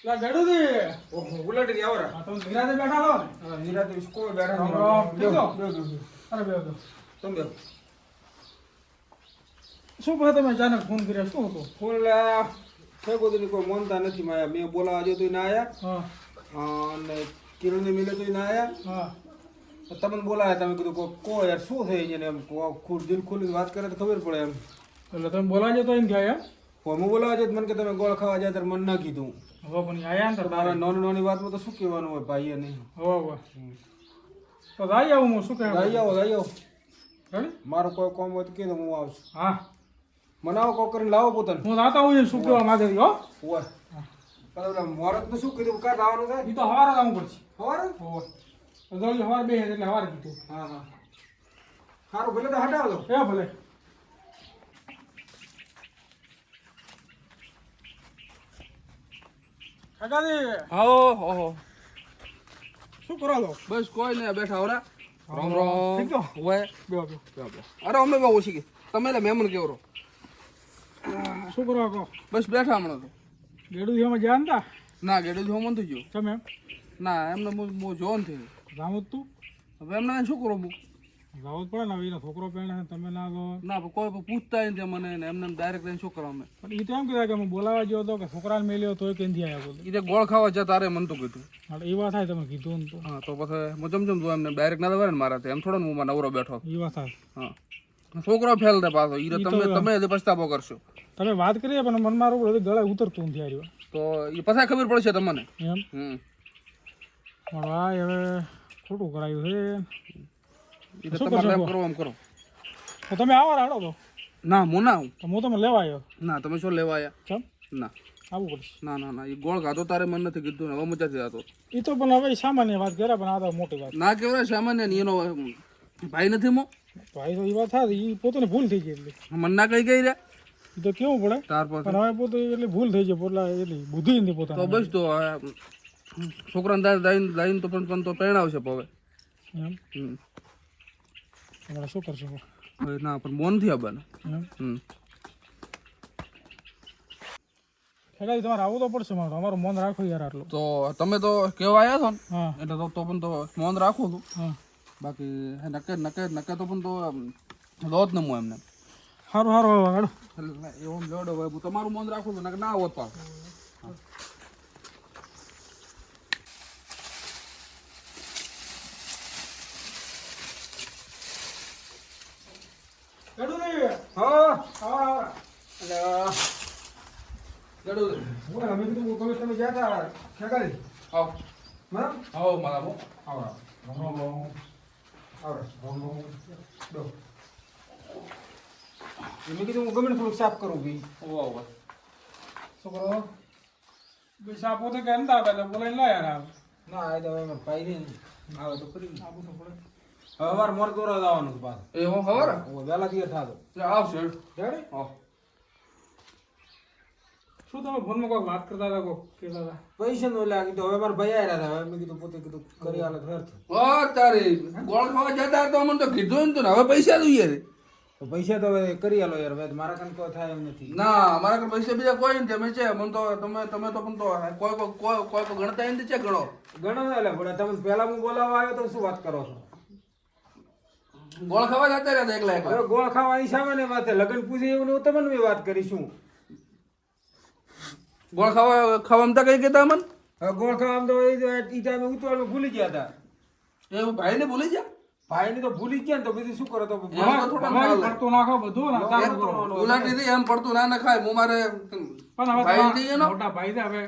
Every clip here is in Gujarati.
લા ગડુ દે ઓહો ઉલાટી આવરા આ તો નિરાતે બેઠા છો ને હા નિરાતે કોઈ બેઠા રામ નહીં રામ. બેહો, બેસો. બેહો, બેહો. અરે બેહો બેહો. તમે બેહો. શું કહે તમે અચાનક ફોન કર્યો શું હતો ફોન લા ફેગોદની કોઈ મોનતા નથી માયા મેં બોલાવા જો તોય ના આયા હા અને કિરણને મિલે તોય ના આયા હા તમને બોલાયા તમે કીધું કો યાર શું થઈ ગયું એમ દિલ ખોલી વાત કરે તો ખબર પડે એમ એટલે તમે બોલાવજો તો એમ ગયા એમ હું બોલાવા જાય મને કે તમે ગોળ ખાવા જાય ત્યારે મને ના કીધું હવે પણ આયા ને તો મારા નાની નાની વાતમાં તો શું કહેવાનું હોય ભાઈએ નહીં હવે હવે તો જાય આવું હું શું કહે ગાઈ આવો રેડી મારું કોઈ કામ હોય તો કીધું હું આવશું હા મનાવો કોઈ કરીને લાવો પોતાને હું જાતા હું શું કહેવા માંગે છે હો હોય પેલા મોરતનું શું કીધું કાં આવવાનું થાય એ તો હવારે જ આવું પડશે ખબર હોવે તો જલ્દી હવારે બે એટલે હવારે કીધું હા હા સારું ભલે તો હટાવો દો એ ભલે કાકાજી આવો ઓહો શું કરો છો બસ કોઈ નહીં બેઠા ઓરા રામ ઠીક છો? રામ ઓય બેહો બેહો અરે અમે બહુ ઓછી ગઈ તમે એટલે મહેમાન કેવરો શું કરો કહો બસ બેઠા હમણાં તો ગેડું એમાં જ્યાં તા ના ગેડું જો મન થઈ ગયું તમે એમ ના એમને હું જોન થઈ જામું જ તું હવે એમને શું કરું હું જાવું જ પડે ને હવે એનો છોકરો પહેણે છે તમે ના જો ના પણ કોઈ પૂછતા નથી મને ને એમને ડાયરેક્ટ લઈને શું કરવા અમે પણ એ તો એમ કહેવાય કે હું બોલાવા ગયો હતો કે છોકરાને મેલ્યો તોય કેનથી આવ્યા બોલો એ તો ગોળ ખાવા જતા તારે મન તો કીધું એટલે એ વાત થાય તમે કીધું ને તો હા તો પછી હું જમ જો એમને ડાયરેક્ટ ના લેવાય ને મારાથી એમ થોડો ને હું નવરો બેઠો એ વાત થાય હા છોકરો ફેલ દે પાછો ઈ તમે હજી પસ્તાવો કરશો તમે વાત કરીએ પણ મનમાં રોડ હજી ગળે ઉતરતું નથી આવ્યું તો એ પછી ખબર પડશે તમને એમ હમ પણ ભાઈ હવે ખોટું કરાયું છે એ તો શું તમારે કરશો? એમ કરો એમ કરો તો તમે આવો રાડો તો ના હું ના આવું તો હું તમે લેવા આવ્યો ના તમે શું લેવા આવ્યા ચમ ના આવવું પડશે ના ના ના એ ગોળ ખાતો તારે મન નથી કીધું ને હવે મજાથી હતો એ તો પણ હવે સામાન્ય વાત કરે પણ આ તો મોટી વાત ના કેવડાય સામાન્ય ને એનો ભાઈ નથી મો ભાઈ તો એ વાત થાય એ પોતાને ભૂલ થઈ ગઈ એટલે મન ના કઈ ગઈ રે એ તો કેવું પડે તાર પાસે પણ હવે પોતે એટલે ભૂલ થઈ જાય પોતલા એટલી બુદ્ધિ નથી તો પોતાની બસ તો છોકરાને લાઈન તો પણ તો પરણાવશે હવે એમ હમ તમારે શું કરશો હવે ના પણ મોનથી આવે ને એમ હમ ખેડાઈ તમારે આવવું તો પડશે મારું અમારું મન રાખો યાર આટલું તો તમે તો કેવા આવ્યા છો ને હા એટલે તો પણ તો મોન રાખું છું હા બાકી નકે તો પણ તો લો જ ને હું એમને સારું સારું હવે હાલો એટલે એવું જોડો હવે હું તમારું મન રાખું છું નકે ના હોત પાછું ખેડૂત ને હા આવો એટલે હું અમે કીધું તમે ગયા હતા ખેગાડી આવો બરાબર આવો મારા બો આવરા દો મેં કીધું હું ગમે ને થોડુંક સાફ કરું ભાઈ આવો શું કરો પૈસા પોતે કે અંતા હતા એટલે બોલાઈને લા યાર આવે ના આ તો હવે ભાઈ ને આવે તો કરી આવું તો પડે હવે અમારે મોર દોરા જવાનું હતું પાછું એ હો ખબર વહેલા તૈયાર થાતો આવશે રેડી આવો શું તમે ફોનમાં કોઈ વાત કરતા હતા કોઈ કહેતા હતા પૈસા નો લાગી તો હવે મારા ભાઈ આવ્યા હતા હવે મેં કીધું પોતે કીધું કરી હાલત વ્યર્થ ઓ તારે ગોળ ખાવા જતા તો મને તો કીધું ને તું ને હવે પૈસા જોઈએ રે તો પૈસા તો હવે કરી હાલો યાર હવે મારા કાન કોઈ થાય એમ નથી ના અમારા ઘરે પૈસા બીજા કોઈ નથી અમે છે મને તો તમે તો પણ તો કોઈ ગણતા નથી છે ગણો ઘણો એટલે પણ તમે પહેલા હું બોલાવવા આવ્યો તો શું વાત કરો છો ગોળ ખાવા જતા રહ્યા એકલા એકલા હવે ગોળ ખાવાની સામાન્ય વાત છે લગ્ન પૂછી એવું ને તમને મેં વાત કરીશું ગોળ ખાવામાં તા કઈ કહેતા મને હવે ગોળ ખાવા તો એ ટાઈમે ઉતવાળમાં ભૂલી ગયા હતા એવું ભાઈને ભૂલી જા ભાઈને તો ભૂલી ગયા ને તો બીજું શું કરો તો એમ તો થોડા તમારે પડતું નાખો બધું ને તારું કરો. ઉલાટી થી એમ પડતું ના ના ખાય હું મારે પણ હવે ભાઈ થઈ તમારા ગયો મોટા ભાઈ છે હવે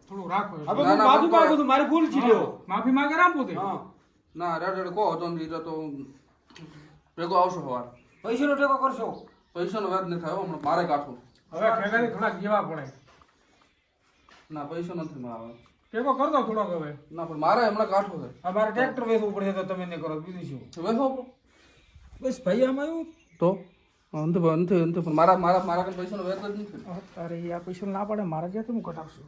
થોડું રાખો હવે ના, હું ના, માફી પણ માંગુ છું મારી ભૂલ છે લ્યો માફી માંગે રામ પોતે હા ના રેડ કહો તો નહીં તો ભેગો આવશો સવાર પૈસાનો ટેકો કરશો પૈસાનો વ્યાજ નહીં થાય હો, હમણાં મારે કાઠું હવે ખેગાડી થોડાક જેવા પડે ના પૈસા નથી મારે ટેકો કરતો થોડોક હવે ના પણ મારે હમણાં કાઠું છે અમારે ટ્રેક્ટર વેચવું પડશે તો તમે નહીં કરો બીજું શું તો બેસો બસ ભાઈ આમાં આવ્યું તો નથી પણ મારા કઈ પૈસાનો વ્યાજ જ નથી અરે આ પૈસા ના પડે મારા જ્યાંથી હું કટાવશું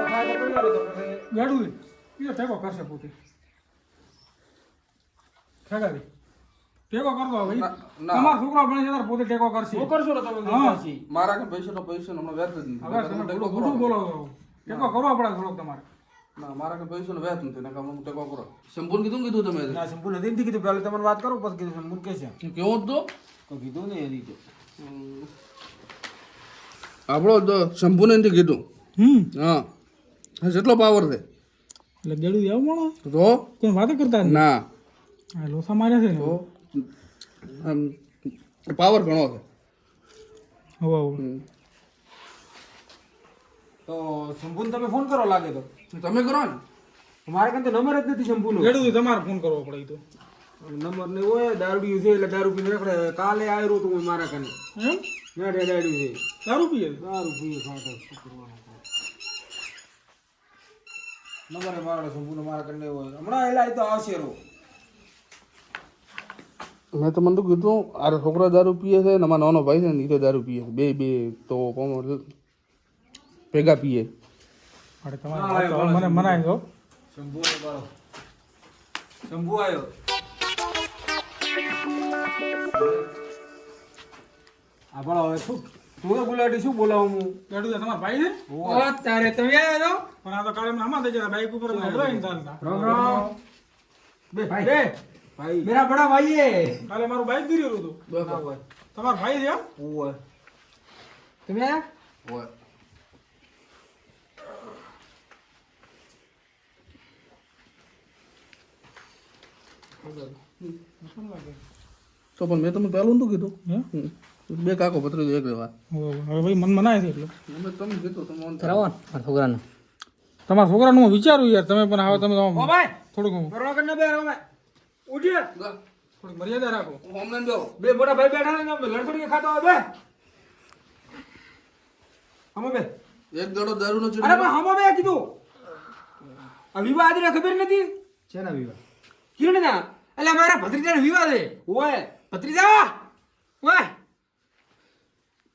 થાય તો કરી આલો તો પછી ગાડું બીજો ટેકો કરશે પોતે ખેગાડી ટેકો કરતો ભાઈ ના, ના. તમારો છોકરો ભણે છે ત્યારે પોતે ટેકો કરશે શું કરશો ને તમે હા. પછી? મારા કે પૈસા હમણાં વ્યાજ જ નથી. હવે તમે ટેકો ખોટું કરો. બોલો છો. ટેકો કરવો પડે થોડોક તમારે ના, મારા કે પૈસાનો વ્યાજ નથી. નકર હું ટેકો કરો. શંભુને કીધું તમે? ના સંપૂર્ણ નથી કીધું પહેલા તમારે વાત કરો પછી કીધું સંપૂર્ણ કે છે કેવો જ તો? કોઈ કીધું ને એ રીતે આપણો શંભુને નથી કીધું. હા હા, કેટલો પાવર છે એટલે ગેડું આવું મળો તો? કોઈ વાત કરતા નહીં ના આ લોસા મારે છે ને તો પાવર ઘણો છે. હવે તો સંપૂર્ણ તમે ફોન કરો લાગે તો તમે કરો ને. મારે કાંઈ તો નંબર જ નથી સંપૂર્ણ ગેડું તમારે ફોન કરવો પડે ઈ તો નંબર ને હોય દારૂડિયું છે એટલે દારૂ પીને રખડે કાલે આવ્યું હતું મારા કને એમ મેં દારૂ છે દારૂ પીએ છે? દારૂ પીએ ખાતો શું કરવાનું નંબરે મારો સંપૂર્ણ મારા કને હોય હમણાં એલા તો આવશે રો મેં તો મને તો કીધું આ છોકરા દારૂ પીએ છે ને અમારો નાનો ભાઈ છે ને એ તો દારૂ પીએ છે. બે તો ભેગા પીએ. અરે તમારે વાત તો હવે મને મનાય દો શંભુ ને મારો શંભુ આવ્યો આ બોલો હવે શું તું ગુલાટી શું બોલાવું હું ગેડું તો તમારા ભાઈ છે ઓ તારે તમે આવ્યો પણ આ તો કાલે મને આમાં થઈ ગયા બાઈક ઉપર મને હેડવાઈ ને ચાલતા બે ભાઈ મેરા બડા ભાઈ હે કાલે મારું બાઈક ગીર્યું હતું તમારા ભાઈ છે એમ? ઓય તમે આયા હોય. તો પણ મેં તમને પહેલું નતું કીધું. હે? બે કાકો પતરી એક લેવા. હવે ભાઈ મન મનાય છે એટલે તમે તમે કીધું તમે તમારા છોકરાનું હું વિચારું યાર તમે પણ હવે તમે ઓ ભાઈ થોડુંક કરવા કર બે હવે ઉઠી થોડીક મર્યાદા રાખો. હોમલેન્ડ બેહો. બે મોટા ભાઈ બેઠા ને લડફડી ખાતો હોય બે હમો બે એક દડો દારૂ નો અરે પણ હમો બે કીધું આ વિવાહ આજે ખબર નથી શેના વિવાહ કિરણ ના એટલે મારા ભત્રીજાનો વિવાહ છે ઓય ભત્રીજા ઓય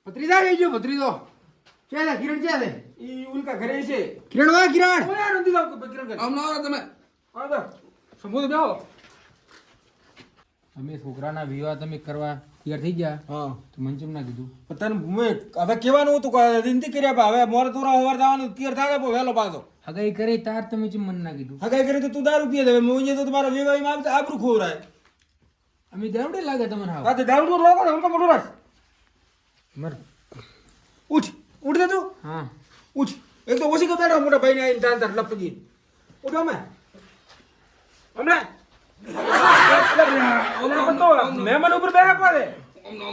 ભત્રીજા કઈ ગયો ભત્રીજો ક્યાં છે કિરણ ક્યાં છે ઈ ઉલકા ઘરે છે કિરણ વાહ કિરણ ઓય નથી જાવ કિરણ ઘરે આમ ના આવો તમે. આવ તો સમૂહ બેહો તમે છોકરાના વિવાહ તમે કરવા તૈયાર થઈ ગયા હા તો મને કેમ ના કીધું તને મેં હવે કહેવાનું હતું કે વિનંતી કર્યા પણ હવે મોર તોરા હવાર જવાનું તૈયાર થાય પણ વહેલો પાછો હગાઈ કરી તાર તમે કેમ મને ના કીધું હગાઈ કરી તો તું દારૂ પીએ હવે હું તો તમારા વિવાહમાં આવતા આબરૂ ખોરાય અમે દારૂડે લાગે તમને હાવ આ તો દારૂ તો લોકો હલકો મોટો રાખ મર ઉઠ ઉઠ દે તું હા ઉઠ એક તો ઓછી કે બેઠો મોટા ભાઈને આવીને તાન તાર લપકી ઉઠો અમે હમણાં મહેમાન ઉપર બેહા પડે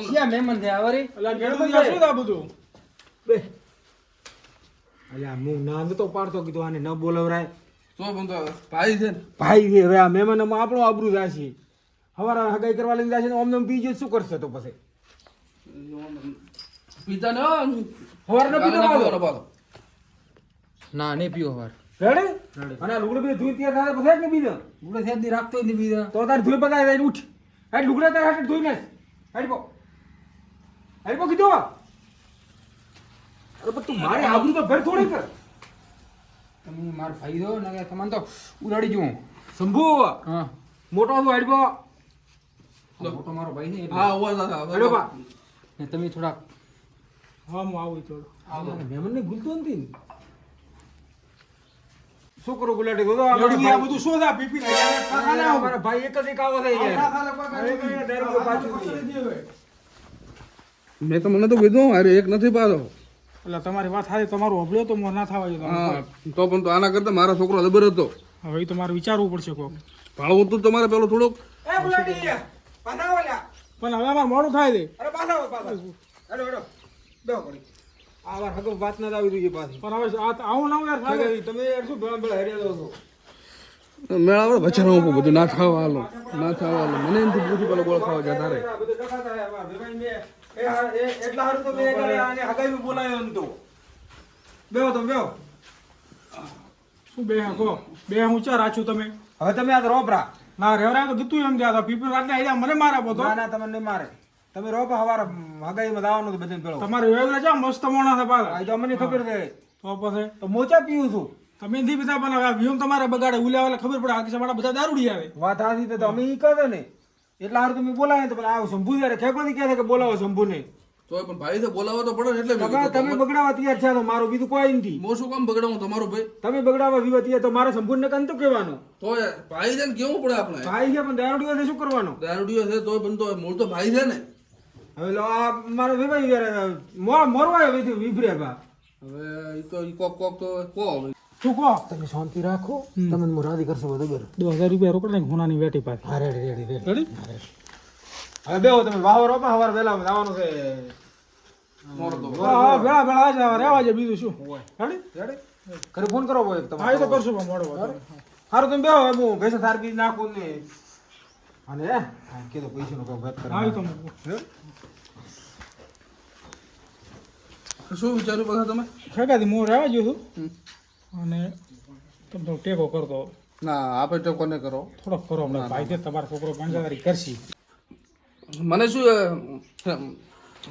ક્યાં મહેમાન થયા વરી એટલે ગેડું યાર શું છે આ બધું બે અલ્યા હું ના નતો પાડતો કીધું આને ન બોલવરાય તો પણ તો ભાઈ છે ને. ભાઈ છે હવે આ મહેમાનમાં આપણો આબરૂ જાશે હવારે હગાઈ કરવા લઈને જાશે ને ઓમ પીજો શું કરશે તો પછી પિતા ને હવારે ન પીતો પાછો. પાછો. ના નહીં પીવો વાર રેડી અને આ લુગડે બધું ધોઈ તૈયાર થાય પછી જ ને બીજો ગુડે સાહેબ રાખતો જ નહીં બીજા તો તાર ધોઈ પકાય જાય ઉઠ આ લુગડા તાર હાથે ધોઈ નાખ હાડી પો કીધું અરે પણ તું મારે આબરૂ તો ભર થોડી કર તમે મારો ભાઈ દો ને તમને તો ઉડાડી જુઓ શંભુ હા મોટો તું હાડી પો મોટો મારો ભાઈ છે એટલે. હા ઉભા થા. હાડો પા ને તમે થોડા હા હું આવું થોડું મહેમાન ને ભૂલતો નથી ને શું કરું ગુલાટી ગોદો ગેડું આ બધું શું છે આ પીપી ને મારા ભાઈ એક જ એક આવો થઈ જાય મેં તો મને તો કીધું અરે એક નથી પાછો. એટલે તમારી વાત થાય તમારું હબળ્યો તો મોં ના થવા જોઈએ હા તો પણ તો આના કરતા મારા છોકરો જબર હતો. હવે એ તો મારે વિચારવું પડશે કોક ભાડું હતું તમારે પેલો થોડોક એ ગુલાટી પાછા ઓલ્યા પણ હવે અમારે મોડું થાય છે અરે પાછા હેડો હેડો બેહો પડી આ વાર હગો વાત ના આવી રહી પાછી પણ હવે આવું ના યાર થાય તમે યાર શું ભલા ભલા હેડ્યા દો છો મેળા આપણે બચારા મૂકું બધું ના થવા હાલો ના થવા હાલો મને એમથી પૂછું પેલો ગોળ ખાવા જતા રે. બધું ડખાતા હે અમાર ભાઈ મે એટલા હારું તો બે આને હગાઈ બોલાયો ન તો બેહો તમે બેહો શું બે કહો બે હું ચાર આછું તમે હવે તમે આ રોપરા ના રેવરાય તો કીધું એમ ત્યાં પીપી રાતના આયા મને મારા પોતો ના ના તમને નહીં મારે તમે રોપ હવાર હગાઈમાં દાવાનું તો બધું પેલો તમારે વેવરા જા મસ્ત મોણા છે પાછા આ તો મને ખબર છે તો પછી તો મોચા પીવું છું તમે દી બધા બનાવે વ્યૂમ તમારે બગાડે ઉલ્યા વાળા ખબર પડે આખી સમાડા બધા દારૂડી આવે વાત હાથી તો અમે ઈ કહે ને એટલા હારું તમે બોલાવે તો પેલા આવો શંભુ જ્યારે ખેકોથી કહે છે કે બોલાવો શંભુને. તોય પણ ભાઈ તો બોલાવો તો પડે ને એટલે મેં કીધું. તમે બગડાવા તૈયાર છે તો મારું બીજું કોઈ નથી. હું શું કામ બગડાવું તમારો ભાઈ? તમે બગડાવા વિવાદ તૈયાર તો મારે શંભુને કાન તો કહેવાનું. તોય ભાઈ છે ને કેવું પડે આપણે? ભાઈ છે પણ દારૂડિયો છે શું કરવાનું? દારૂડિયો છે તોય પણ તોય મૂળ તો ભાઈ છે ને. હવે લો આ મારો વિભાઈ યાર મોરવાય વિભરે બા. હવે ઈ તો ઈ કોક કોક તો કો હવે. શું કહો તમે શાંતિ રાખો, તમે મુરાદી કરશો બરોબર. 2000 રૂપિયા રોકડ ને હોનાની વેટી પાસે હા રેડી રેડી રેડી હવે બેહો તમે વાવર ઓપા હવાર વેલા આવવાનું છે. મોરો તો હા ભેળા ભેળા આજે રહેવા છે બીજું શું રેડી રેડી ઘરે ફોન કરો બોય હા એ તો તમારે. કરશું પણ મોડો વાત. સારું તમે બેહો હવે હું ભેસા થાર બી નાખું ને અને હા કીધું પૈસાનો કોઈ વાત કરે. હા એ તો મૂકું. શું વિચાર્યું પાછા તમે? ખેગાથી મોર રહેવા ગયો છું અને તમે થોડો ટેકો કરતો ના આપણે તો કોને કરો? થોડોક કરો હમણાં ભાઈ છે તમારો છોકરો પાંજાદારી કરશી. મને શું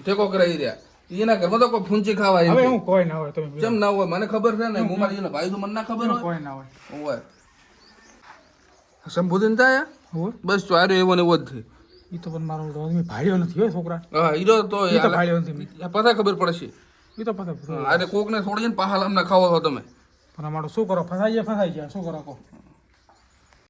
ટેકો કરાવી રહ્યા એના ઘરમાં તો કોઈ ફૂંચી ખાવા હવે એમ હું કોઈ ના હોય તમે કેમ ના હોય? મને ખબર છે ને હું મારી એના ભાઈ તો મને ના ખબર હોય. કોઈ ના હોય હોય શંભુદીન થાય હોય બસ તો આર્યો એવો ને એવો જ થઈ. એ તો પણ મારો આદમી ભાડ્યો નથી હોય છોકરા હા હીરો તો એ તો ભાડ્યો નથી મેં. પતા ખબર પડશે. એ તો પતા અરે કોક ને છોડીને પાહા લામના ખાવો છો તમે. પણ અમારો શું કરો ફસાઈ ગયા શું કરો કહો.